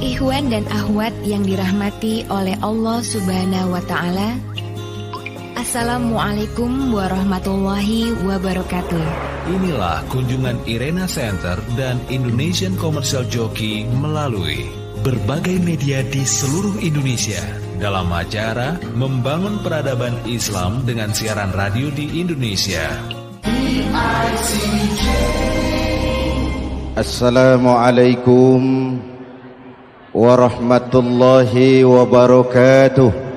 Ikhwan dan akhwat yang dirahmati oleh Allah Subhanahu wa Ta'ala, Assalamualaikum warahmatullahi wabarakatuh. Inilah kunjungan Irena Center dan Indonesian Commercial Jockey melalui berbagai media di seluruh Indonesia dalam acara Membangun Peradaban Islam dengan siaran radio di Indonesia. Assalamualaikum warahmatullahi wabarakatuh.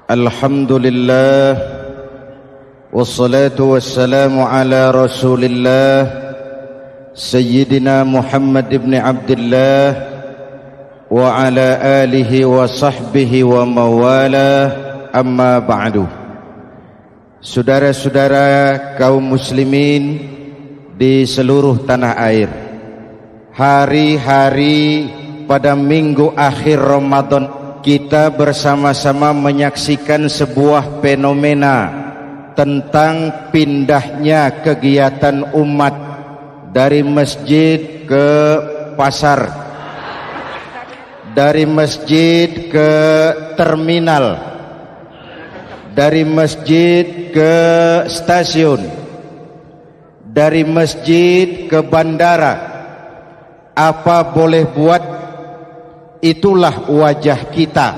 Alhamdulillah wassalatu wassalamu ala Rasulillah Sayyidina Muhammad ibn Abdullah wa ala alihi wa sahbihi wa mawala, amma ba'du. Saudara-saudara kaum muslimin di seluruh tanah air, hari-hari pada minggu akhir Ramadan kita bersama-sama menyaksikan sebuah fenomena tentang pindahnya kegiatan umat dari masjid ke pasar, dari masjid ke terminal, dari masjid ke stasiun, dari masjid ke bandara. Apa boleh buat, itulah wajah kita.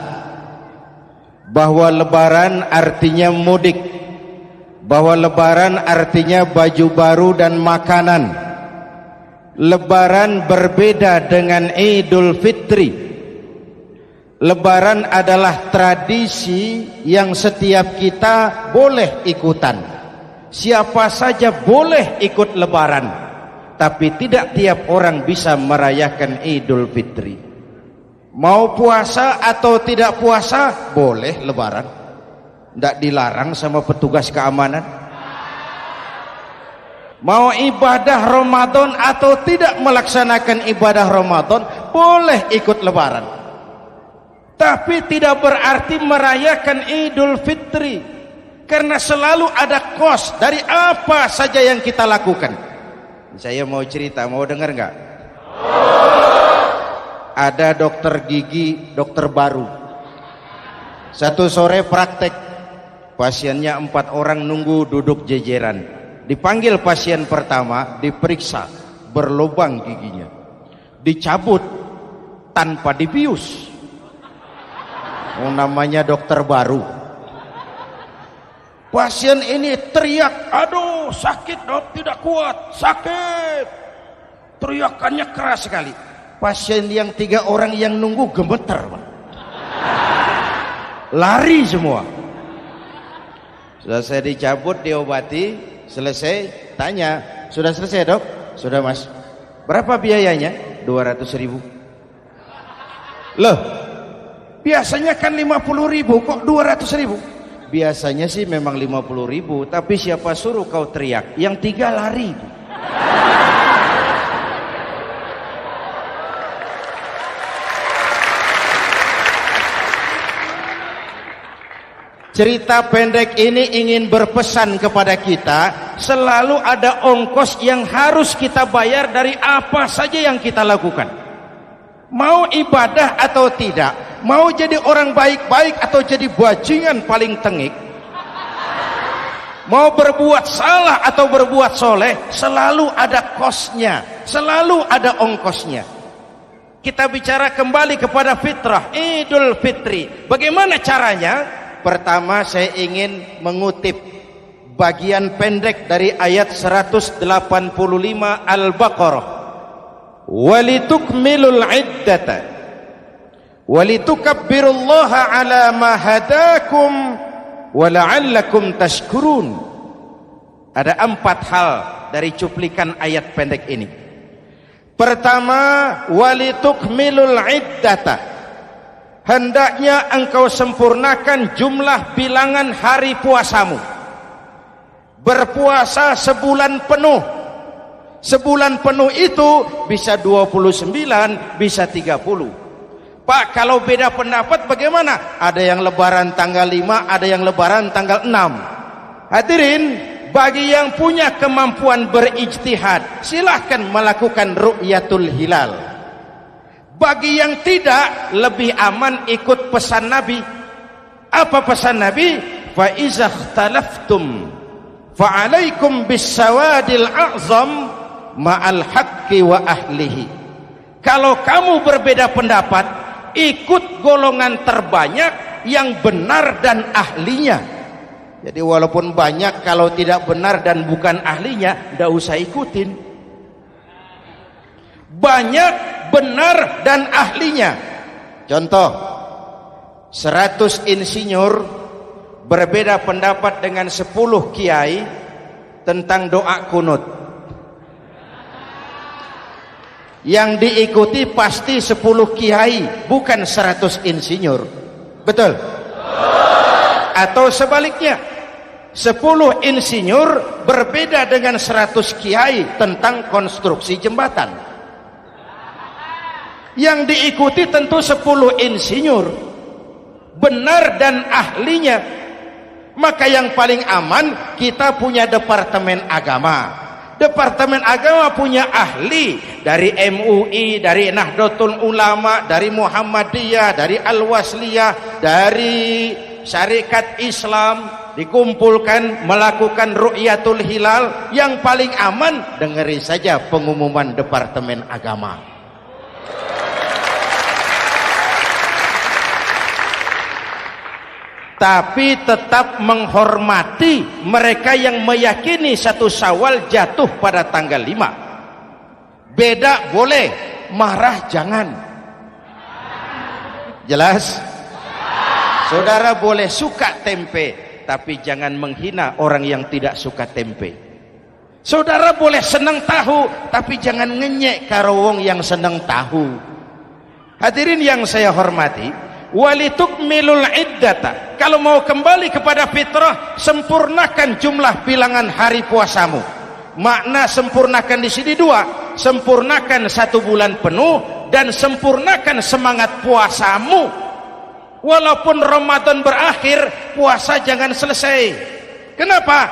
Bahwa lebaran artinya mudik, bahwa lebaran artinya baju baru dan makanan. Lebaran berbeda dengan Idul Fitri. Lebaran adalah tradisi yang setiap kita boleh ikutan. Siapa saja boleh ikut lebaran, tapi tidak tiap orang bisa merayakan Idul Fitri. Mau puasa atau tidak puasa, boleh lebaran. Tidak dilarang sama petugas keamanan. Mau ibadah Ramadan atau tidak melaksanakan ibadah Ramadan, boleh ikut lebaran. Tapi tidak berarti merayakan Idul Fitri, karena selalu ada kos dari apa saja yang kita lakukan. Saya mau cerita, mau dengar nggak? Ada dokter gigi, dokter baru. Satu sore praktek, pasiennya 4 orang nunggu duduk jejeran. Dipanggil pasien pertama, diperiksa, berlubang giginya, dicabut tanpa dibius. Namanya dokter baru. Pasien ini teriak, aduh sakit dok, tidak kuat, sakit. Teriakannya keras sekali. Pasien yang 3 orang yang nunggu gemeter, lari semua. Selesai dicabut, diobati, selesai, tanya, sudah selesai dok? Sudah mas. Berapa biayanya? 200.000. Loh, biasanya kan 50.000, kok 200.000? Biasanya sih memang 50.000, tapi siapa suruh kau teriak? Yang 3 lari. Cerita pendek ini ingin berpesan kepada kita, selalu ada ongkos yang harus kita bayar dari apa saja yang kita lakukan. Mau ibadah atau tidak, mau jadi orang baik-baik atau jadi bajingan paling tengik, mau berbuat salah atau berbuat soleh, selalu ada kosnya, selalu ada ongkosnya. Kita bicara kembali kepada fitrah, Idul Fitri. Bagaimana caranya? Pertama, saya ingin mengutip bagian pendek dari ayat 185 Al-Baqarah. Walitukmilul iddata walitukabbirullaha ala ma hadakum wala'allakum tashkurun. Ada 4 hal dari cuplikan ayat pendek ini. Pertama, walitukmilul iddata, hendaknya engkau sempurnakan jumlah bilangan hari puasamu. Berpuasa sebulan penuh. Sebulan penuh itu bisa 29, bisa 30. Pak, kalau beda pendapat bagaimana? Ada yang lebaran tanggal 5, ada yang lebaran tanggal 6. Hadirin, bagi yang punya kemampuan berijtihad silahkan melakukan ru'yatul hilal. Bagi yang tidak, lebih aman ikut pesan Nabi. Apa pesan Nabi? Fa iza ikhtalaftum fa alaikum bis-sawadil a'zam ma'al haqqi wa ahlihi. Kalau kamu berbeda pendapat, ikut golongan terbanyak yang benar dan ahlinya. Jadi walaupun banyak, kalau tidak benar dan bukan ahlinya, tidak usah ikutin. Banyak, benar dan ahlinya. Contoh, 100 insinyur berbeda pendapat dengan 10 kiai tentang doa kunut. Yang diikuti pasti 10 kiai, bukan 100 insinyur. Betul? Atau sebaliknya, 10 insinyur berbeda dengan 100 kiai tentang konstruksi jembatan. Yang diikuti tentu 10 insinyur, benar dan ahlinya. Maka yang paling aman, kita punya departemen agama. Departemen agama punya ahli dari MUI, dari Nahdlatul Ulama, dari Muhammadiyah, dari Al-Wasliyah, dari Syarikat Islam, dikumpulkan melakukan ru'yatul hilal. Yang paling aman, dengerin saja pengumuman Departemen Agama. Tapi tetap menghormati mereka yang meyakini 1 Syawal jatuh pada tanggal 5. Beda boleh, marah jangan. Jelas? Saudara boleh suka tempe, tapi jangan menghina orang yang tidak suka tempe. Saudara boleh senang tahu, tapi jangan ngenyek karo wong yang senang tahu. Hadirin yang saya hormati, walitukmilul iddata. Kalau mau kembali kepada fitrah, sempurnakan jumlah bilangan hari puasamu. Makna sempurnakan di sini 2, sempurnakan 1 bulan penuh dan sempurnakan semangat puasamu. Walaupun Ramadan berakhir, puasa jangan selesai. Kenapa?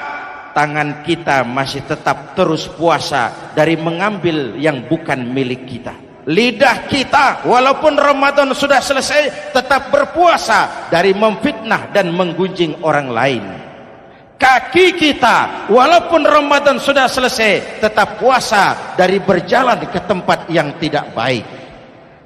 Tangan kita masih tetap terus puasa dari mengambil yang bukan milik kita. Lidah kita walaupun Ramadan sudah selesai tetap berpuasa dari memfitnah dan menggunjing orang lain. Kaki kita walaupun Ramadan sudah selesai tetap puasa dari berjalan ke tempat yang tidak baik.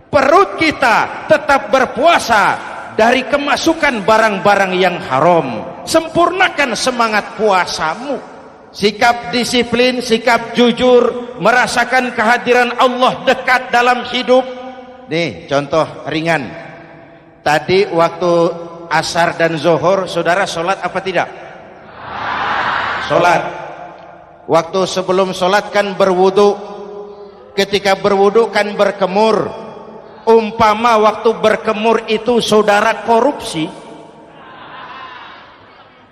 Perut kita tetap berpuasa dari kemasukan barang-barang yang haram. Sempurnakan semangat puasamu. Sikap disiplin, sikap jujur, merasakan kehadiran Allah dekat dalam hidup. Nih contoh ringan. Tadi waktu asar dan zuhur, saudara sholat apa tidak? Sholat. Waktu sebelum sholat kan berwudu. Ketika berwudu kan berkemur. Umpama waktu berkemur itu saudara korupsi,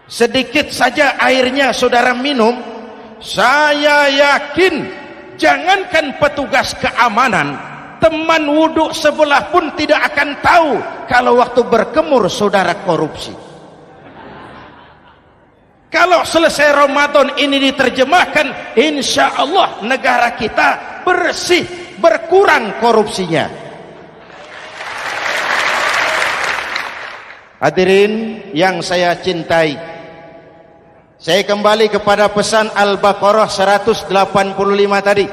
sedikit saja airnya saudara minum, saya yakin jangankan petugas keamanan, teman wudhu sebelah pun tidak akan tahu kalau waktu berkemur saudara korupsi. Kalau selesai Ramadan ini diterjemahkan, insya Allah negara kita bersih, berkurang korupsinya. Hadirin yang saya cintai, saya kembali kepada pesan Al-Baqarah 185 tadi.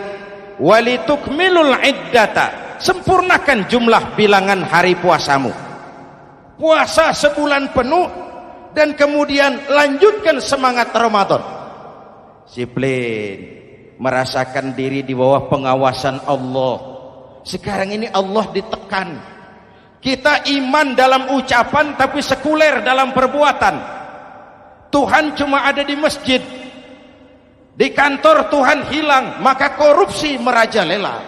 Walitukmilul iddata, sempurnakan jumlah bilangan hari puasamu. Puasa sebulan penuh dan kemudian lanjutkan semangat Ramadan. Disiplin, merasakan diri di bawah pengawasan Allah. Sekarang ini Allah ditekan. Kita iman dalam ucapan tapi sekuler dalam perbuatan. Tuhan cuma ada di masjid, di kantor Tuhan hilang, maka korupsi merajalela.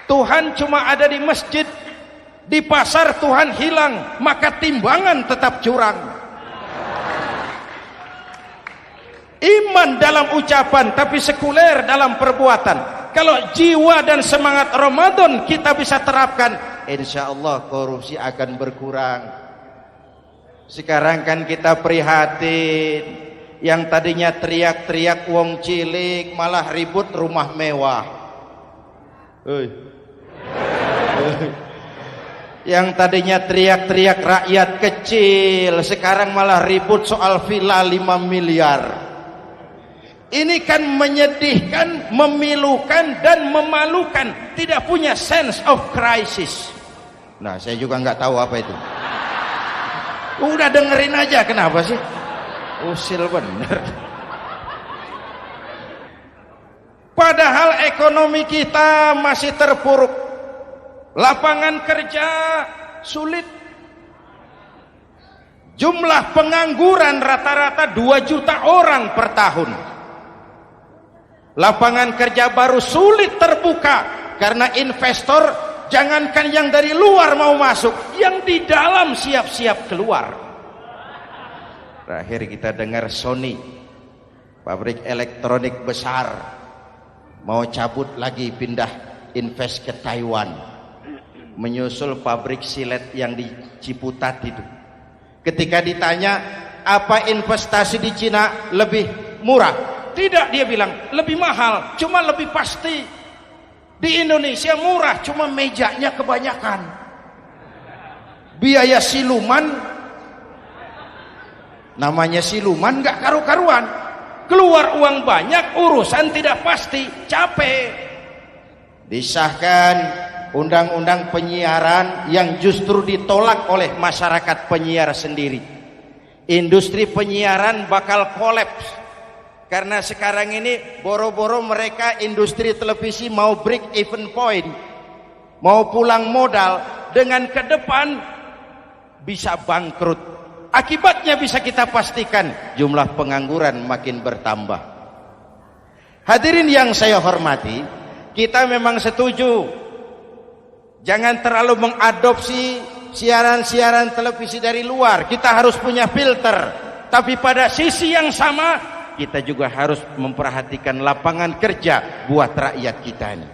Tuhan cuma ada di masjid, di pasar Tuhan hilang, maka timbangan tetap curang. Iman dalam ucapan tapi sekuler dalam perbuatan. Kalau jiwa dan semangat Ramadan kita bisa terapkan, insya Allah korupsi akan berkurang. Sekarang kan kita prihatin. Yang tadinya teriak-teriak wong cilik malah ribut rumah mewah. Yang tadinya teriak-teriak rakyat kecil sekarang malah ribut soal villa 5 miliar. Ini kan menyedihkan, memilukan dan memalukan. Tidak punya sense of crisis. Nah, saya juga nggak tahu apa itu. Udah dengerin aja, kenapa sih? Usil bener. Padahal ekonomi kita masih terpuruk. Lapangan kerja sulit. Jumlah pengangguran rata-rata 2 juta orang per tahun. Lapangan kerja baru sulit terbuka karena investor, jangankan yang dari luar mau masuk, yang di dalam siap-siap keluar. Terakhir kita dengar Sony, pabrik elektronik besar, mau cabut lagi, pindah invest ke Taiwan, menyusul pabrik silet yang di Ciputat itu. Ketika ditanya apa investasi di Cina lebih murah, tidak, dia bilang lebih mahal, cuma lebih pasti. Di Indonesia murah, cuma mejanya kebanyakan, biaya siluman. Namanya siluman gak karu-karuan, keluar uang banyak, urusan tidak pasti, capek. Disahkan undang-undang penyiaran yang justru ditolak oleh masyarakat penyiar sendiri. Industri penyiaran bakal kolaps karena sekarang ini boro-boro mereka industri televisi mau break even point, mau pulang modal, dengan ke depan bisa bangkrut. Akibatnya bisa kita pastikan, jumlah pengangguran makin bertambah. Hadirin yang saya hormati, kita memang setuju jangan terlalu mengadopsi siaran-siaran televisi dari luar. Kita harus punya filter. Tapi pada sisi yang sama, kita juga harus memperhatikan lapangan kerja buat rakyat kita ini.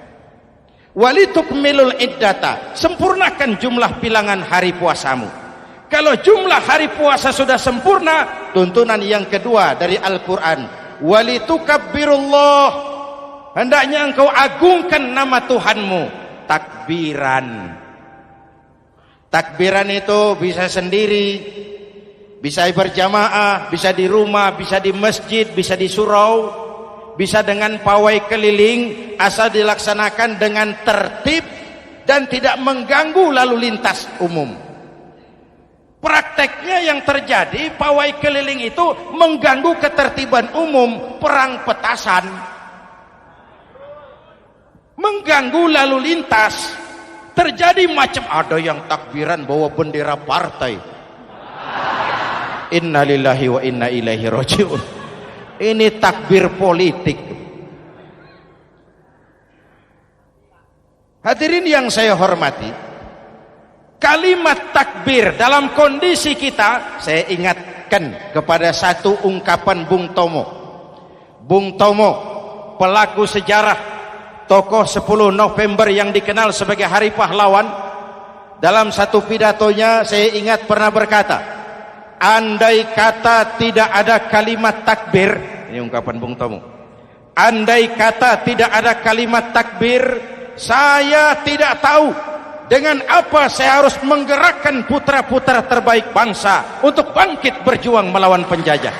Walitukmilul iddata, sempurnakan jumlah bilangan hari puasamu. Kalau jumlah hari puasa sudah sempurna, tuntunan yang kedua dari Al-Quran, walitukabbirullah, hendaknya engkau agungkan nama Tuhanmu. Takbiran. Takbiran itu bisa sendiri, bisa berjamaah, bisa di rumah, bisa di masjid, bisa di surau, bisa dengan pawai keliling, asal dilaksanakan dengan tertib dan tidak mengganggu lalu lintas umum. Prakteknya yang terjadi, pawai keliling itu mengganggu ketertiban umum, perang petasan, mengganggu lalu lintas. Terjadi macam, ada yang takbiran bawa bendera partai. Innalillahi wa inna ilaihi rajiun. Ini takbir politik. Hadirin yang saya hormati, kalimat takbir dalam kondisi kita, saya ingatkan kepada satu ungkapan Bung Tomo. Bung Tomo, pelaku sejarah, tokoh 10 November yang dikenal sebagai Hari Pahlawan, dalam satu pidatonya saya ingat pernah berkata, andai kata tidak ada kalimat takbir, ini ungkapan Bung Tomo, andai kata tidak ada kalimat takbir, saya tidak tahu dengan apa saya harus menggerakkan putra-putra terbaik bangsa untuk bangkit berjuang melawan penjajah.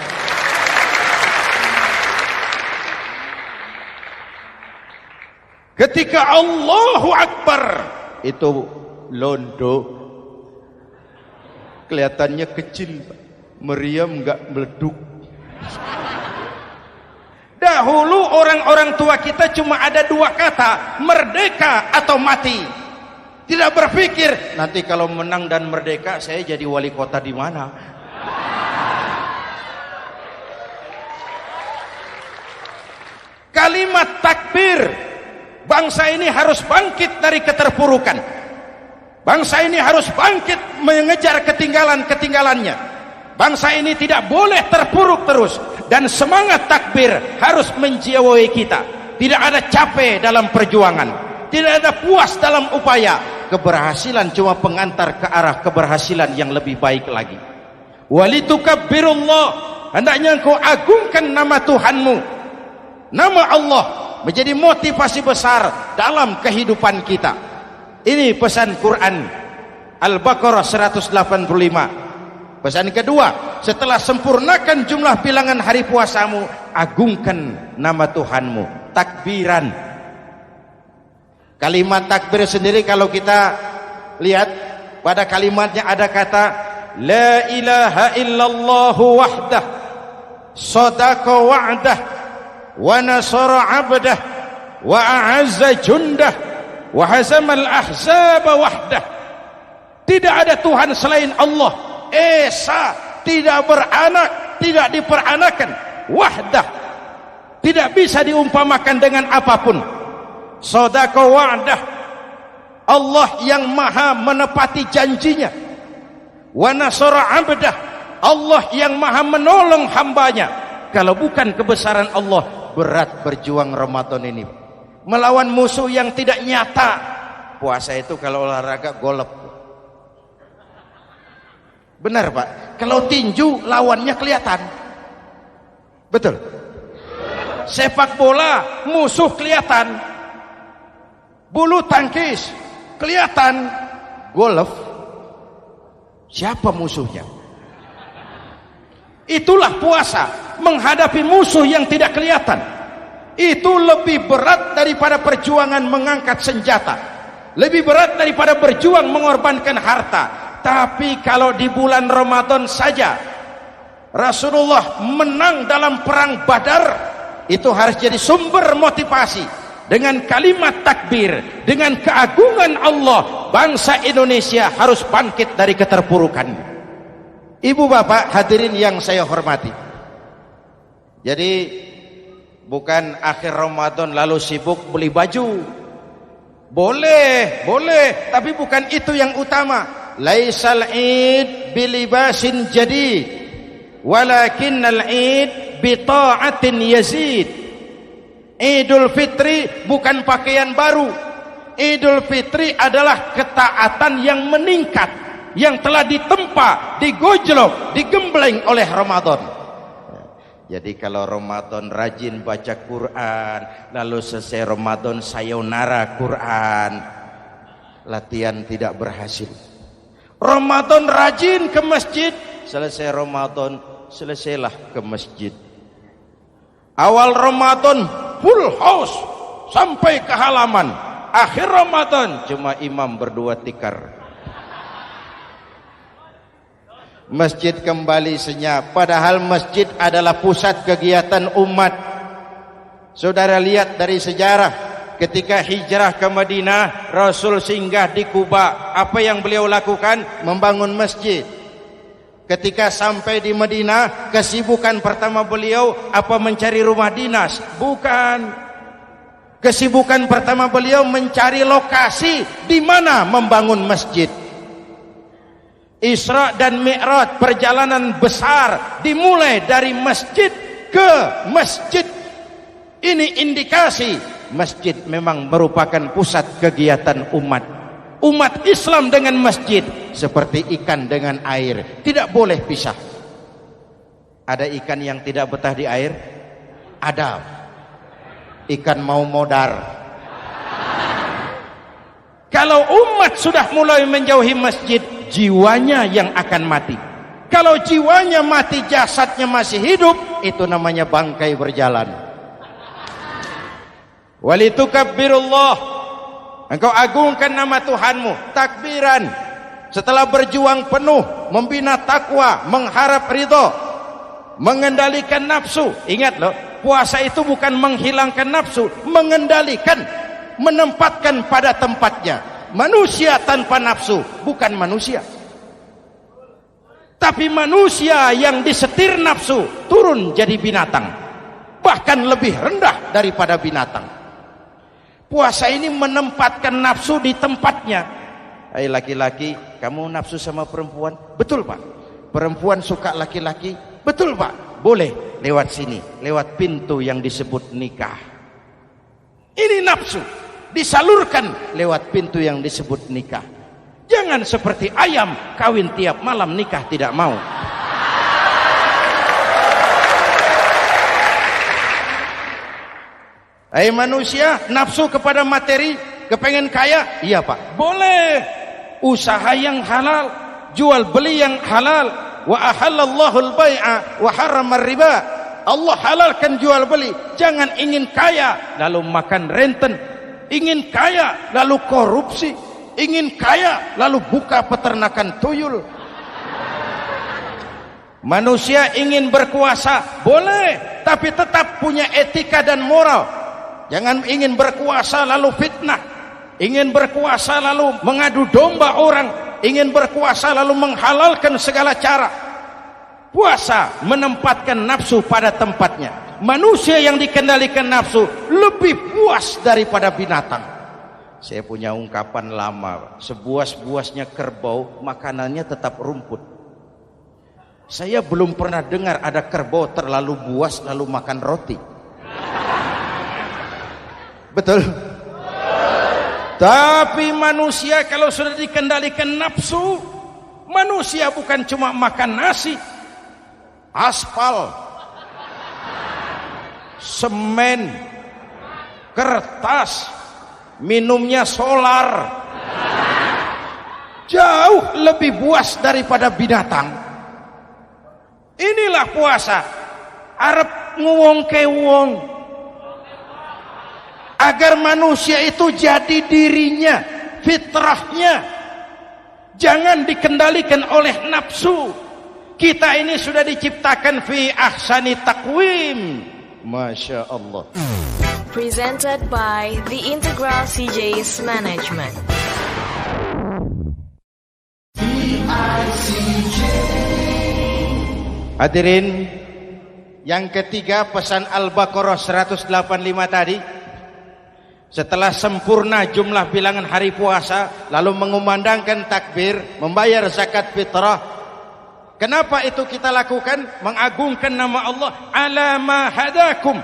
Ketika Allahu Akbar, itu londo, kelihatannya kecil, meriam enggak meleduk. Dahulu orang-orang tua kita cuma ada 2 kata, merdeka atau mati. Tidak berpikir nanti kalau menang dan merdeka saya jadi wali kota di mana. Kalimat takbir, bangsa ini harus bangkit dari keterpurukan. Bangsa ini harus bangkit mengejar ketinggalan-ketinggalannya. Bangsa ini tidak boleh terpuruk terus, dan semangat takbir harus menjiwai kita. Tidak ada capek dalam perjuangan, tidak ada puas dalam upaya. Keberhasilan cuma pengantar ke arah keberhasilan yang lebih baik lagi. walitukabbirullah, hendaknya engkau agungkan nama Tuhanmu. Nama Allah menjadi motivasi besar dalam kehidupan kita. Ini pesan Quran Al-Baqarah 185. Pesan kedua, setelah sempurnakan jumlah bilangan hari puasamu, agungkan nama Tuhanmu. Takbiran. Kalimat takbir sendiri kalau kita lihat pada kalimatnya ada kata la ilaha illallah wahdah sadaqa wa'dah wa nasara 'abdah wa a'azza jundah wa hazamal ahzaba wahdah. Tidak ada Tuhan selain Allah, esa, tidak beranak, tidak diperanakan, wahdah, tidak bisa diumpamakan dengan apapun. Sadaqa wa'dah, Allah yang maha menepati janjinya. Wa nasara 'abdah, Allah yang maha menolong hambanya. Kalau bukan kebesaran Allah, berat berjuang Ramadan ini melawan musuh yang tidak nyata. Puasa itu kalau olahraga golep. Benar Pak, kalau tinju lawannya kelihatan. Betul. Sepak bola musuh kelihatan, bulu tangkis kelihatan, golf siapa musuhnya? Itulah puasa, menghadapi musuh yang tidak kelihatan. Itu lebih berat daripada perjuangan mengangkat senjata, lebih berat daripada berjuang mengorbankan harta. Tapi kalau di bulan Ramadan saja Rasulullah menang dalam perang Badar, itu harus jadi sumber motivasi. Dengan kalimat takbir, dengan keagungan Allah, bangsa Indonesia harus bangkit dari keterpurukan. Ibu bapak hadirin yang saya hormati, jadi bukan akhir Ramadan lalu sibuk beli baju. Boleh, tapi bukan itu yang utama. Laisal id bilibasin jadid walakinnal id bita'atin yazid. Idul Fitri bukan pakaian baru. Idul Fitri adalah ketaatan yang meningkat, yang telah ditempa, digojlok, digembleng oleh Ramadan. Jadi kalau Ramadan rajin baca Quran, lalu selesai Ramadan sayonara Quran, latihan tidak berhasil. Ramadan rajin ke masjid, selesai Ramadan selesailah ke masjid. Awal Ramadan full house sampai ke halaman, akhir Ramadan cuma imam berdua tikar. Masjid kembali senyap, padahal masjid adalah pusat kegiatan umat. Saudara lihat dari sejarah, ketika hijrah ke Madinah, Rasul singgah di Kuba. Apa yang beliau lakukan? Membangun masjid. Ketika sampai di Madinah, kesibukan pertama beliau apa? Mencari rumah dinas? Bukan. Kesibukan pertama beliau mencari lokasi di mana membangun masjid. Isra dan Mi'raj, perjalanan besar dimulai dari masjid ke masjid. Ini indikasi masjid memang merupakan pusat kegiatan umat. Umat Islam dengan masjid seperti ikan dengan air, tidak boleh pisah. Ada ikan yang tidak betah di air? Ada. Ikan mau modar. Kalau umat sudah mulai menjauhi masjid, jiwanya yang akan mati. Kalau jiwanya mati, jasadnya masih hidup, itu namanya bangkai berjalan. Walitukabbirullah, engkau agungkan nama Tuhanmu. Takbiran, setelah berjuang penuh membina takwa, mengharap ridho, mengendalikan nafsu. Ingat loh, puasa itu bukan menghilangkan nafsu, mengendalikan, menempatkan pada tempatnya. Manusia tanpa nafsu bukan manusia, tapi manusia yang disetir nafsu turun jadi binatang, bahkan lebih rendah daripada binatang. Puasa ini menempatkan nafsu di tempatnya. Hai laki-laki, kamu nafsu sama perempuan? Betul Pak. Perempuan suka laki-laki? Betul Pak. Boleh lewat sini, lewat pintu yang disebut nikah. Ini nafsu disalurkan lewat pintu yang disebut nikah. Jangan seperti ayam kawin tiap malam nikah tidak mau. Manusia nafsu kepada materi, kepengen kaya, iya Pak, boleh. Usaha yang halal, jual beli yang halal. Wa ahallallahu al-bai'a wa harrama riba. Allah halalkan jual beli. Jangan ingin kaya lalu makan renten, ingin kaya lalu korupsi, ingin kaya lalu buka peternakan tuyul. Manusia ingin berkuasa, boleh, tapi tetap punya etika dan moral. Jangan ingin berkuasa lalu fitnah, ingin berkuasa lalu mengadu domba orang, ingin berkuasa lalu menghalalkan segala cara. Puasa menempatkan nafsu pada tempatnya. Manusia yang dikendalikan nafsu lebih puas daripada binatang. Saya punya ungkapan lama, sebuas-buasnya kerbau makanannya tetap rumput. Saya belum pernah dengar ada kerbau terlalu buas lalu makan roti. Betul? Tapi manusia kalau sudah dikendalikan nafsu, manusia bukan cuma makan nasi, aspal, semen, kertas, minumnya solar, jauh lebih buas daripada binatang. Inilah puasa, arep nguwong ke wong, agar manusia itu jadi dirinya, fitrahnya, jangan dikendalikan oleh nafsu. Kita ini sudah diciptakan fi ahsani taqwim. Masya Allah. Presented by the Integral CJ's Management. Hadirin, yang ketiga pesan Al-Baqarah 185 tadi. Setelah sempurna jumlah bilangan hari puasa, lalu mengumandangkan takbir, membayar zakat fitrah. Kenapa itu kita lakukan? Mengagungkan nama Allah, ala ma hadakum.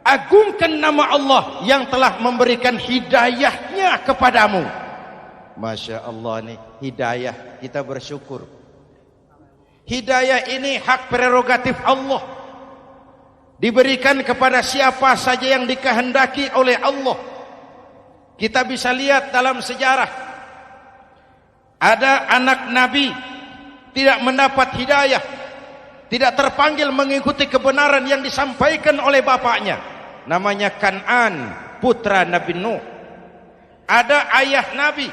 Agungkan nama Allah yang telah memberikan hidayahnya kepadamu. Masya Allah nih, hidayah, kita bersyukur. Hidayah ini hak prerogatif Allah, diberikan kepada siapa saja yang dikehendaki oleh Allah. Kita bisa lihat dalam sejarah, ada anak Nabi tidak mendapat hidayah, tidak terpanggil mengikuti kebenaran yang disampaikan oleh bapaknya, namanya Kan'an, putra Nabi Nuh. Ada ayah Nabi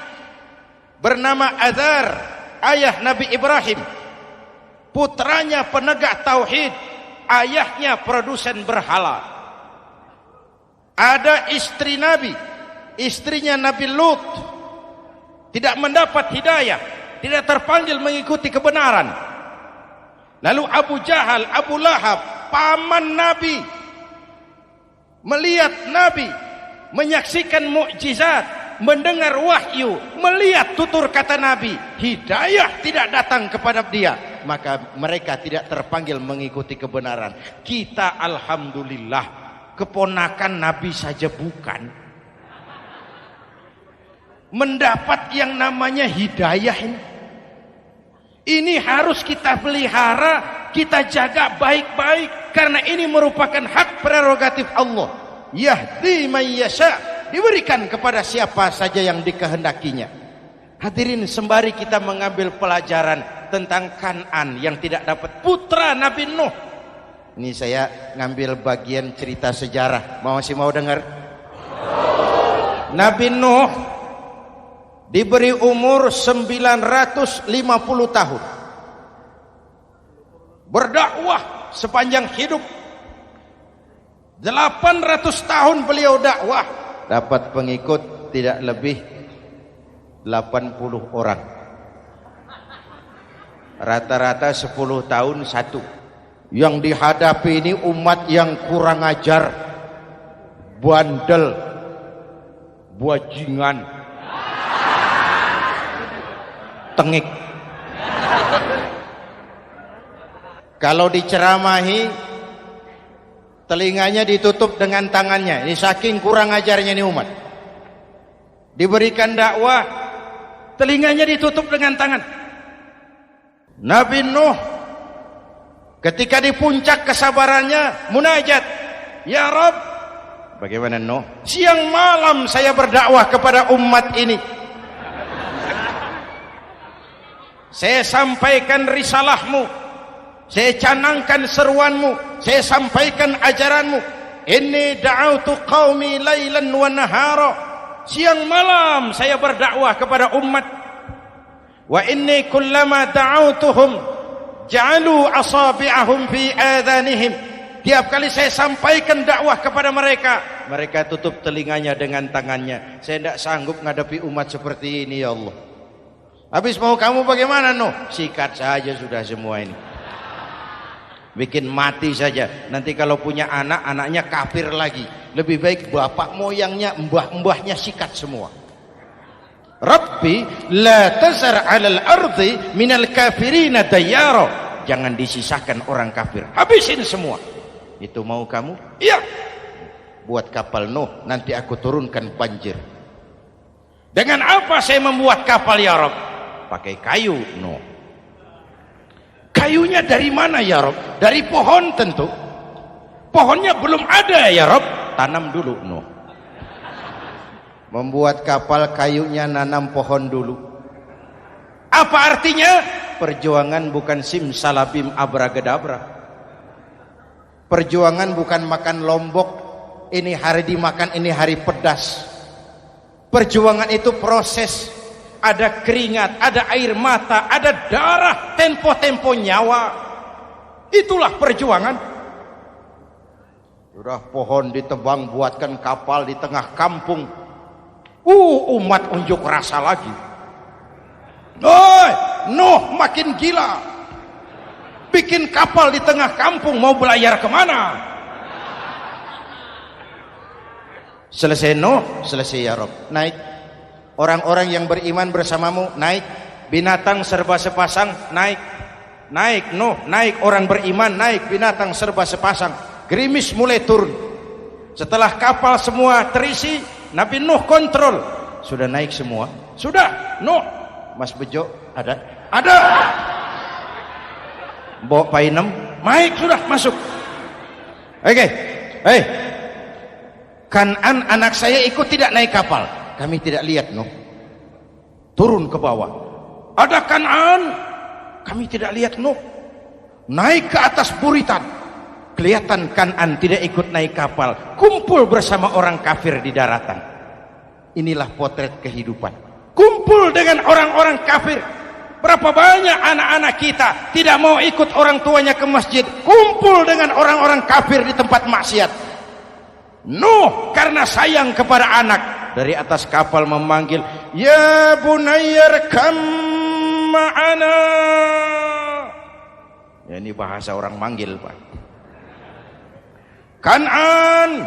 bernama Azar, ayah Nabi Ibrahim, putranya penegak tauhid, ayahnya produsen berhala. Ada istri Nabi, istrinya Nabi Lut, tidak mendapat hidayah, tidak terpanggil mengikuti kebenaran. Lalu Abu Jahal, Abu Lahab, paman Nabi, melihat Nabi, menyaksikan mukjizat, mendengar wahyu, melihat tutur kata Nabi, hidayah tidak datang kepada dia, maka mereka tidak terpanggil mengikuti kebenaran. Kita alhamdulillah keponakan Nabi saja bukan, mendapat yang namanya hidayah ini. Ini harus kita pelihara, kita jaga baik-baik, karena ini merupakan hak prerogatif Allah. Yahdi man yasha, diberikan kepada siapa saja yang dikehendakinya. Hadirin, sembari kita mengambil pelajaran tentang Kan'an yang tidak dapat, putra Nabi Nuh. Ini saya ngambil bagian cerita sejarah. Masih mau dengar? Nabi Nuh diberi umur 950 tahun, berdakwah sepanjang hidup. 800 tahun beliau dakwah, dapat pengikut tidak lebih 80 orang, rata-rata 10 tahun satu. Yang dihadapi ini umat yang kurang ajar, bandel, bajingan, tengik. Kalau diceramahi, telinganya ditutup dengan tangannya. Ini saking kurang ajarnya ini umat. Diberikan dakwah, telinganya ditutup dengan tangan. Nabi Nuh ketika di puncak kesabarannya munajat, ya Rabb, Bagaimana Nuh? Siang malam saya berdakwah kepada umat ini. Saya sampaikan risalahmu, saya canangkan seruanmu, saya sampaikan ajaranmu. Inni da'autu qaumi lailan wa nahara. Siang malam saya berdakwah kepada umat. Wa inni kullama da'autuhum ja'alu asabi'ahum fi adhanihim. Tiap kali saya sampaikan dakwah kepada mereka, mereka tutup telinganya dengan tangannya. Saya tidak sanggup menghadapi umat seperti ini, ya Allah. Habis mau kamu bagaimana, Nuh? Sikat saja sudah semua ini. Bikin mati saja. Nanti kalau punya anak, anaknya kafir lagi. Lebih baik bapak moyangnya, mbah-mbahnya sikat semua. Rabbi la tazar 'alal ardi minal kafirina dayyara. Jangan disisakan orang kafir. Habisin semua. Itu mau kamu? Iya. Buat kapal Nuh, nanti aku turunkan banjir. Dengan apa saya membuat kapal ya Rabb? Pakai kayu Nuh. Kayunya dari mana ya Rabb? Dari pohon tentu. Pohonnya belum ada ya Rabb. Tanam dulu Nuh. Membuat kapal kayunya nanam pohon dulu. Apa artinya? Perjuangan bukan simsalabim abracadabra. Perjuangan bukan makan lombok, ini hari dimakan, ini hari pedas. Perjuangan itu proses. Ada keringat, ada air mata, ada darah, tempo-tempo nyawa. Itulah perjuangan. Sudah pohon ditebang, buatkan kapal di tengah kampung. Umat unjuk rasa lagi. Nuh makin gila. Bikin kapal di tengah kampung, mau belayar kemana? Selesai Nuh, selesai ya Rabb. Naik. Orang-orang yang beriman bersamamu, naik. Binatang serba sepasang, naik. Naik Nuh, naik. Orang beriman, naik. Binatang serba sepasang. Gerimis mulai turun. Setelah kapal semua terisi, Nabi Nuh kontrol. Sudah naik semua? Sudah. Nuh, Mas Bejo, ada? Ada. Bawa painem, naik sudah masuk. Oke, Kan'an anak saya ikut tidak naik kapal. Kami tidak lihat Nuh. Turun ke bawah. Ada Kan'an, kami tidak lihat Nuh. Naik ke atas buritan. Kelihatan Kan'an tidak ikut naik kapal. Kumpul bersama orang kafir di daratan. Inilah potret kehidupan. Kumpul dengan orang-orang kafir. Berapa banyak anak-anak kita tidak mau ikut orang tuanya ke masjid, kumpul dengan orang-orang kafir di tempat maksiat. Nuh karena sayang kepada anak, dari atas kapal memanggil, ya bunayya rkam ma'ana. Ya, ini bahasa orang manggil, Pak. Kan'an,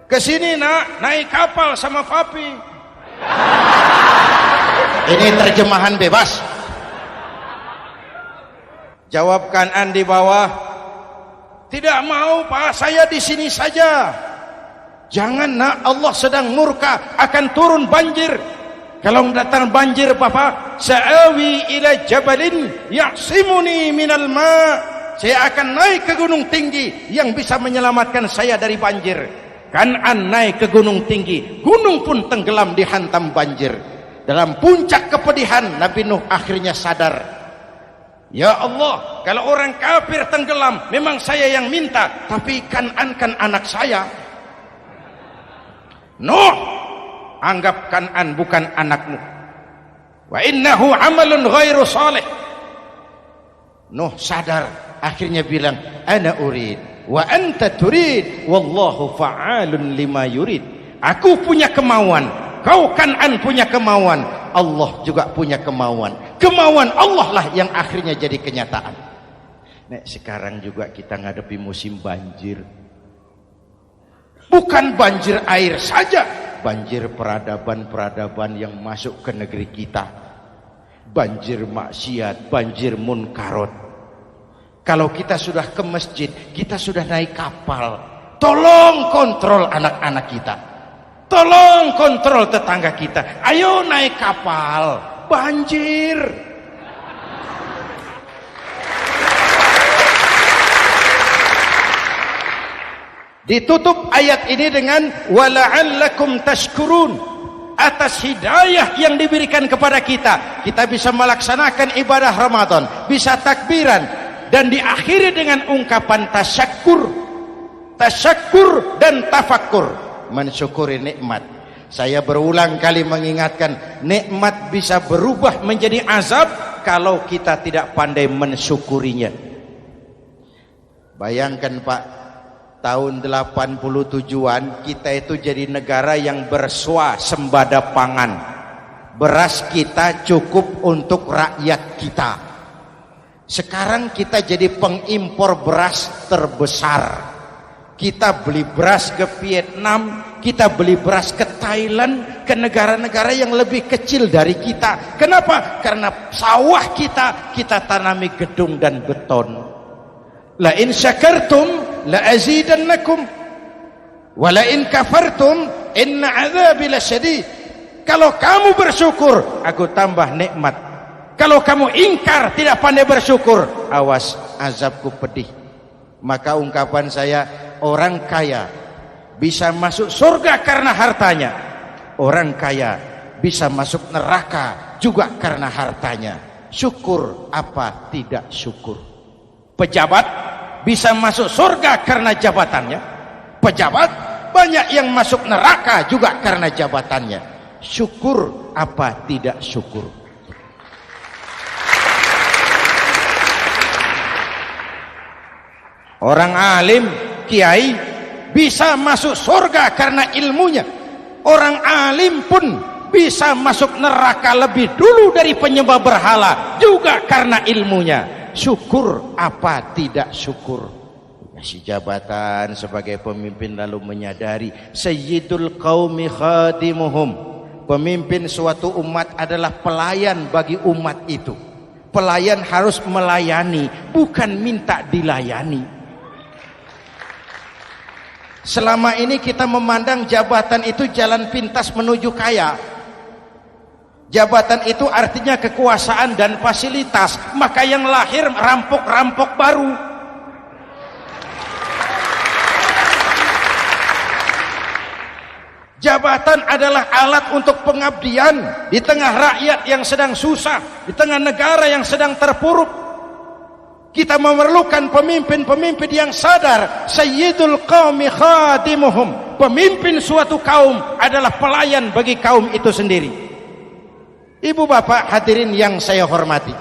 kesini nak, naik kapal sama Papi. Ini terjemahan bebas. Jawab Kan'an di bawah, tidak mau Pak, saya di sini saja. Jangan nak, Allah sedang murka, akan turun banjir. Kalau datang banjir Bapak, sa'awi ila jabalin ya'simuni minal ma'. Saya akan naik ke gunung tinggi yang bisa menyelamatkan saya dari banjir. Kan'an naik ke gunung tinggi, gunung pun tenggelam dihantam banjir. Dalam puncak kepedihan, Nabi Nuh akhirnya sadar. Ya Allah, kalau orang kafir tenggelam, memang saya yang minta, tapi Kan'an kan anak saya. Nuh, anggap Kan'an bukan anakmu. Wa innahu amalun ghairu salih. Nuh sadar, akhirnya bilang, ana urid wa anta turid wallahu fa'alun lima yurid. Aku punya kemauan, kau Kan'an punya kemauan, Allah juga punya kemauan. Kemauan Allah lah yang akhirnya jadi kenyataan. Nek sekarang juga kita ngadepi musim banjir. Bukan banjir air saja, banjir peradaban-peradaban yang masuk ke negeri kita. Banjir maksiat, banjir munkarot. Kalau kita sudah ke masjid, kita sudah naik kapal. Tolong kontrol anak-anak kita. Tolong kontrol tetangga kita. Ayo naik kapal. Banjir. Ditutup ayat ini dengan wala'allakum tashkurun, atas hidayah yang diberikan kepada kita, kita bisa melaksanakan ibadah Ramadan, bisa takbiran, dan diakhiri dengan ungkapan tasyakkur dan tafakkur, mensyukuri nikmat. Saya berulang kali mengingatkan, nikmat bisa berubah menjadi azab kalau kita tidak pandai mensyukurinya. Bayangkan Pak, tahun 87-an kita itu jadi negara yang berswasembada pangan. Beras kita cukup untuk rakyat kita. Sekarang kita jadi pengimpor beras terbesar. Kita beli beras ke Vietnam, kita beli beras ke Thailand, ke negara-negara yang lebih kecil dari kita. Kenapa? Karena sawah kita tanami gedung dan beton. La in syakartum la azidannakum wa la in kafartum inna adzabi lasyadid. Kalau kamu bersyukur, aku tambah nikmat. Kalau kamu ingkar, tidak pandai bersyukur, awas, azabku pedih. Maka ungkapan saya, orang kaya bisa masuk surga karena hartanya, orang kaya bisa masuk neraka juga karena hartanya. Syukur apa tidak syukur? Pejabat bisa masuk surga karena jabatannya, pejabat banyak yang masuk neraka juga karena jabatannya. Syukur apa tidak syukur? Orang alim, kiai bisa masuk surga karena ilmunya. Orang alim pun bisa masuk neraka lebih dulu dari penyembah berhala juga karena ilmunya. Syukur apa tidak syukur? Kasih jabatan sebagai pemimpin lalu menyadari sayyidul qaumi khadimuhum. Pemimpin suatu umat adalah pelayan bagi umat itu. Pelayan harus melayani, bukan minta dilayani. Selama ini kita memandang jabatan itu jalan pintas menuju kaya. Jabatan itu artinya kekuasaan dan fasilitas. Maka yang lahir rampok-rampok baru. Jabatan adalah alat untuk pengabdian di tengah rakyat yang sedang susah, di tengah negara yang sedang terpuruk. Kita memerlukan pemimpin-pemimpin yang sadar sayyidul qaumi khadimuhum. Pemimpin suatu kaum adalah pelayan bagi kaum itu sendiri. Ibu bapak hadirin yang saya hormati,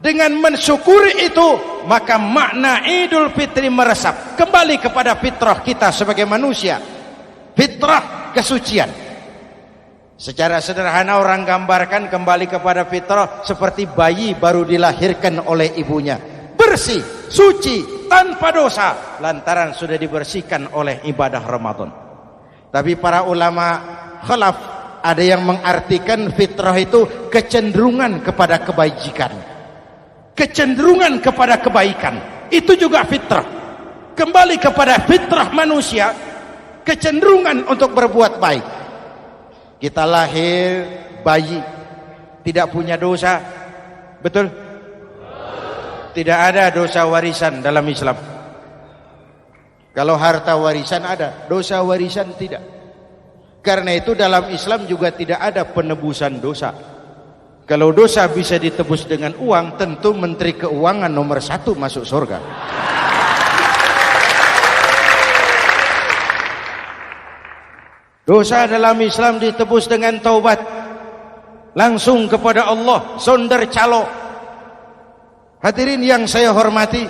dengan mensyukuri itu maka makna Idul Fitri meresap kembali kepada fitrah kita sebagai manusia. Fitrah kesucian. Secara sederhana orang gambarkan kembali kepada fitrah seperti bayi baru dilahirkan oleh ibunya, bersih, suci, tanpa dosa, lantaran sudah dibersihkan oleh ibadah Ramadan. Tapi para ulama khalaf ada yang mengartikan fitrah itu kecenderungan kepada kebajikan, kecenderungan kepada kebaikan. Itu juga fitrah. Kembali kepada fitrah manusia, kecenderungan untuk berbuat baik. Kita lahir bayi, tidak punya dosa, betul? Tidak ada dosa warisan dalam Islam. Kalau harta warisan ada, dosa warisan tidak. Karena itu dalam Islam juga tidak ada penebusan dosa. Kalau dosa bisa ditebus dengan uang, tentu Menteri Keuangan nomor 1 masuk surga. Dosa dalam Islam ditebus dengan taubat, langsung kepada Allah, sonder calo. Hadirin yang saya hormati,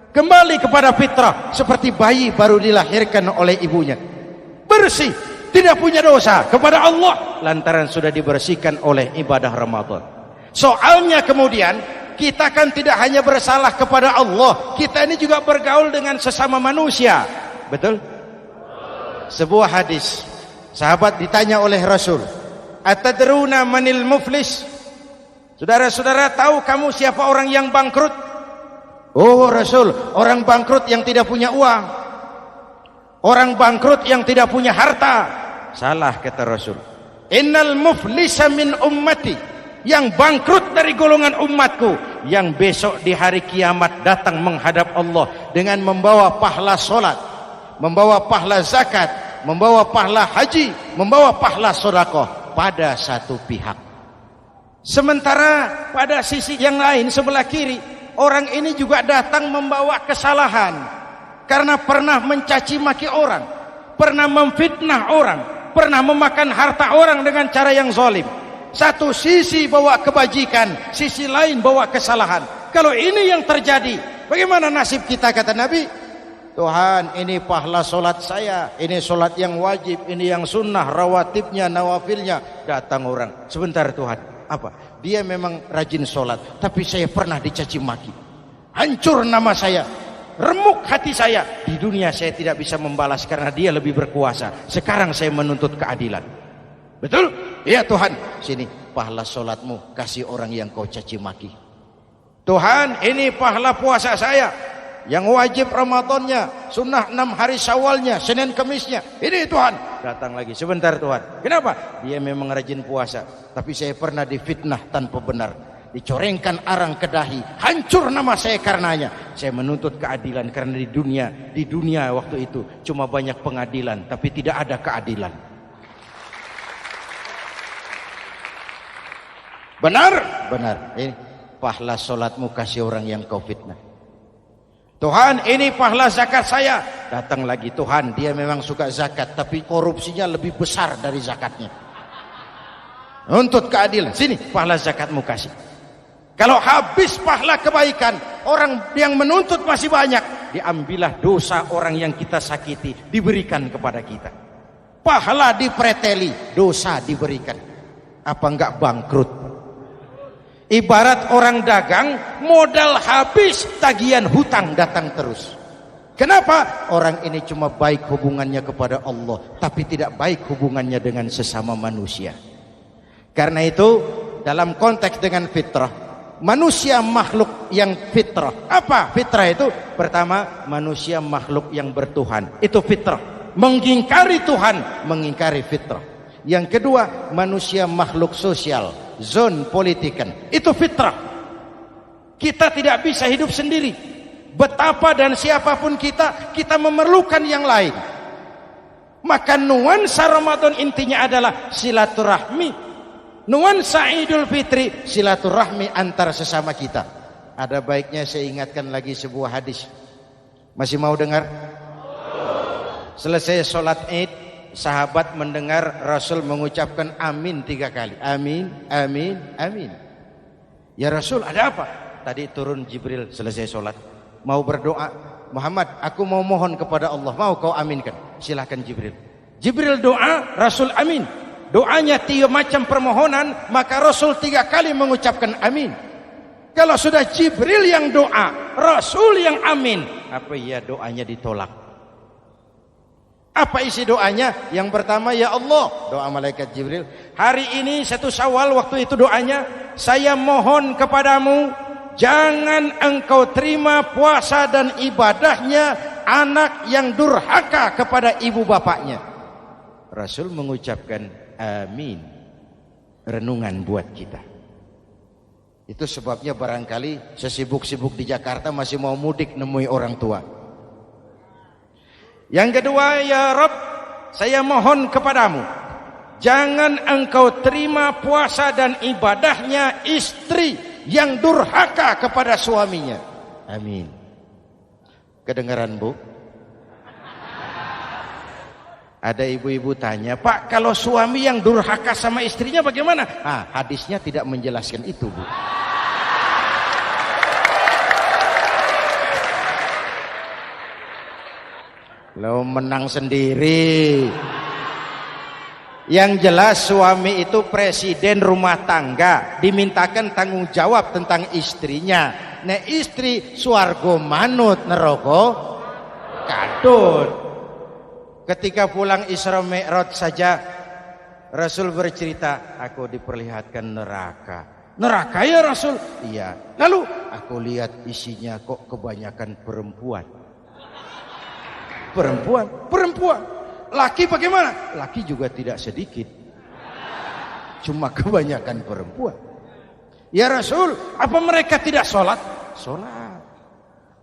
kembali kepada fitrah seperti bayi baru dilahirkan oleh ibunya, bersih, tidak punya dosa kepada Allah lantaran sudah dibersihkan oleh ibadah Ramadan. Soalnya kemudian kita kan tidak hanya bersalah kepada Allah, kita ini juga bergaul dengan sesama manusia, betul? Sebuah hadis, sahabat ditanya oleh Rasul, atadruna manil muflis? Saudara-saudara, tahu kamu siapa orang yang bangkrut? Oh Rasul, orang bangkrut yang tidak punya uang, orang bangkrut yang tidak punya harta. Salah kata Rasul. Innal muflisa min ummati, yang bangkrut dari golongan umatku, yang besok di hari kiamat datang menghadap Allah dengan membawa pahala solat, membawa pahala zakat, membawa pahala haji, membawa pahala sedekah pada satu pihak. Sementara pada sisi yang lain sebelah kiri, orang ini juga datang membawa kesalahan karena pernah mencaci maki orang, pernah memfitnah orang, pernah memakan harta orang dengan cara yang zalim. Satu sisi bawa kebajikan, sisi lain bawa kesalahan. Kalau ini yang terjadi, bagaimana nasib kita? Kata Nabi, Tuhan, ini pahala solat saya, ini solat yang wajib, ini yang sunnah, rawatibnya, nawafilnya. Datang orang, sebentar Tuhan, apa? Dia memang rajin solat, tapi saya pernah dicaci maki, hancur nama saya, remuk hati saya. Di dunia saya tidak bisa membalas karena dia lebih berkuasa. Sekarang saya menuntut keadilan. Betul? Ya Tuhan, sini pahala solatmu, kasih orang yang kau caci maki. Tuhan, ini pahala puasa saya, yang wajib Ramadannya, sunnah 6 hari Syawalnya, Senin Kemisnya. Ini Tuhan. Datang lagi, sebentar Tuhan. Kenapa? Dia memang rajin puasa, tapi saya pernah difitnah tanpa benar, dicorengkan arang ke dahi, hancur nama saya karenanya. Saya menuntut keadilan karena di dunia waktu itu cuma banyak pengadilan, tapi tidak ada keadilan. Benar? Benar. Ini pahala solatmu, kasih orang yang kau fitnah. Tuhan, ini pahala zakat saya. Datang lagi, Tuhan, dia memang suka zakat, tapi korupsinya lebih besar dari zakatnya. Nuntut keadilan. Sini pahala zakatmu kasih. Kalau habis pahala kebaikan, orang yang menuntut masih banyak, diambillah dosa orang yang kita sakiti, diberikan kepada kita. Pahala dipreteli, dosa diberikan. Apa enggak bangkrut? Ibarat orang dagang, modal habis, tagihan hutang datang terus. Kenapa? Orang ini cuma baik hubungannya kepada Allah, tapi tidak baik hubungannya dengan sesama manusia. Karena itu, dalam konteks dengan fitrah, manusia makhluk yang fitrah. Apa fitrah itu? Pertama, manusia makhluk yang bertuhan. Itu fitrah. Mengingkari Tuhan, mengingkari fitrah. Yang kedua, manusia makhluk sosial, zon politikan. Itu fitrah. Kita tidak bisa hidup sendiri. Betapa dan siapapun kita memerlukan yang lain. Maka nuansa Ramadan intinya adalah silaturahmi. Nuansa Idul Fitri silaturahmi antar sesama kita. Ada baiknya saya ingatkan lagi sebuah hadis. Masih mau dengar? Selesai sholat Id, sahabat mendengar Rasul mengucapkan amin 3 kali. Amin, amin, amin. Ya Rasul, ada apa? Tadi turun Jibril selesai sholat, mau berdoa. Muhammad, aku mau mohon kepada Allah, mau kau aminkan? Silahkan Jibril. Jibril doa, Rasul amin. Doanya 3 macam permohonan, maka Rasul 3 kali mengucapkan amin. Kalau sudah Jibril yang doa, Rasul yang amin, apa iya doanya ditolak? Apa isi doanya? Yang pertama, ya Allah, doa malaikat Jibril, hari ini 1 Syawal, waktu itu doanya, saya mohon kepadamu, jangan engkau terima puasa dan ibadahnya anak yang durhaka kepada ibu bapaknya. Rasul mengucapkan amin. Renungan buat kita. Itu sebabnya barangkali sesibuk-sibuk di Jakarta masih mau mudik nemui orang tua. Yang kedua, ya Rabb, saya mohon kepadamu, jangan engkau terima puasa dan ibadahnya istri yang durhaka kepada suaminya. Amin. Kedengaran Bu? Ada ibu-ibu tanya, Pak, kalau suami yang durhaka sama istrinya bagaimana? Hadisnya tidak menjelaskan itu, Bu. Lo menang sendiri. Yang jelas suami itu presiden rumah tangga, dimintakan tanggung jawab tentang istrinya. Nah istri swargo manut neraka kadut. Ketika pulang Isra Mi'raj saja Rasul bercerita, aku diperlihatkan neraka. Neraka ya Rasul? Iya. Lalu aku lihat isinya kok kebanyakan perempuan. Perempuan. Laki bagaimana? Laki juga tidak sedikit. Cuma kebanyakan perempuan. Ya Rasul, apa mereka tidak sholat? Sholat.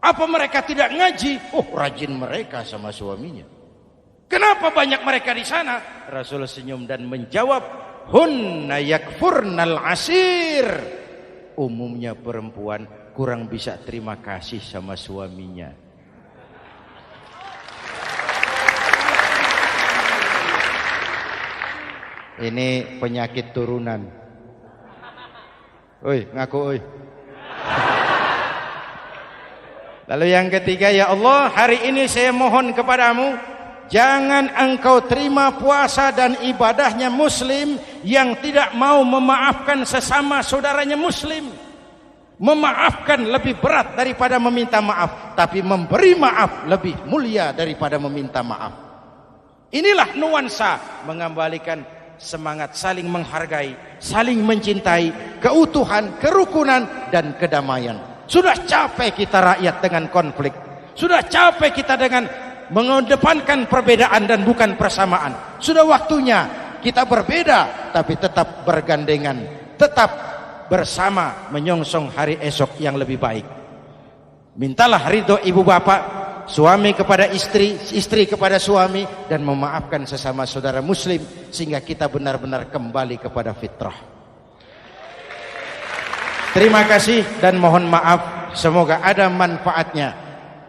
Apa mereka tidak ngaji? Oh, rajin mereka sama suaminya. Kenapa banyak mereka di sana? Rasul senyum dan menjawab, hunna yakfurnal asir. Umumnya perempuan kurang bisa terima kasih sama suaminya. Ini penyakit turunan. Oi, ngaku oi. Lalu yang ketiga, ya Allah, hari ini saya mohon kepadamu, jangan engkau terima puasa dan ibadahnya muslim yang tidak mau memaafkan sesama saudaranya muslim. Memaafkan lebih berat daripada meminta maaf, tapi memberi maaf lebih mulia daripada meminta maaf. Inilah nuansa mengembalikan semangat saling menghargai, saling mencintai, keutuhan, kerukunan, dan kedamaian. Sudah capek kita rakyat dengan konflik. Sudah capek kita dengan mengedepankan perbedaan dan bukan persamaan. Sudah waktunya kita berbeda tapi tetap bergandengan, tetap bersama menyongsong hari esok yang lebih baik. Mintalah ridho ibu bapak, suami kepada istri, istri kepada suami, dan memaafkan sesama saudara muslim sehingga kita benar-benar kembali kepada fitrah. Terima kasih dan mohon maaf, semoga ada manfaatnya.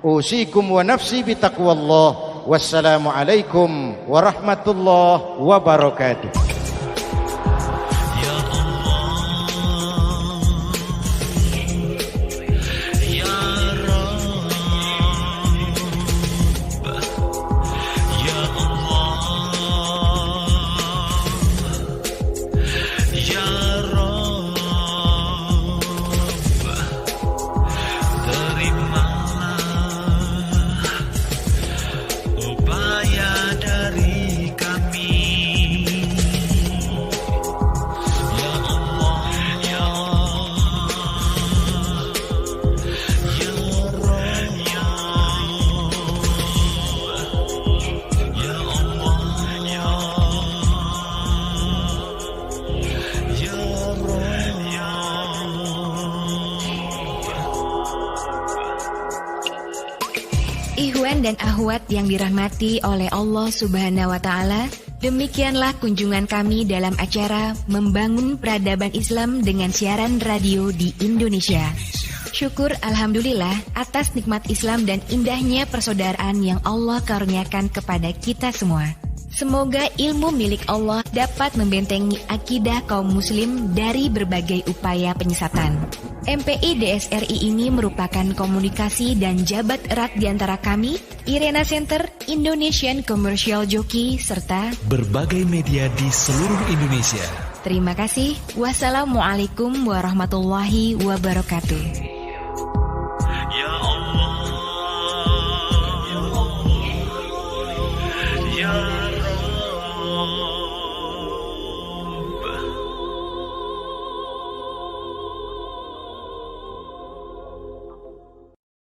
Usikum wa nafsi bitaqwallah. Wassalamualaikum warahmatullahi wabarakatuh. Ikhwan dan akhwat yang dirahmati oleh Allah Subhanahu wa Ta'ala, demikianlah kunjungan kami dalam acara Membangun Peradaban Islam dengan siaran radio di Indonesia. Syukur alhamdulillah atas nikmat Islam dan indahnya persaudaraan yang Allah karuniakan kepada kita semua. Semoga ilmu milik Allah dapat membentengi akidah kaum muslim dari berbagai upaya penyesatan. MPI DSRI ini merupakan komunikasi dan jabat erat di antara kami, Irena Center, Indonesian Commercial Jockey, serta berbagai media di seluruh Indonesia. Terima kasih. Wassalamualaikum warahmatullahi wabarakatuh.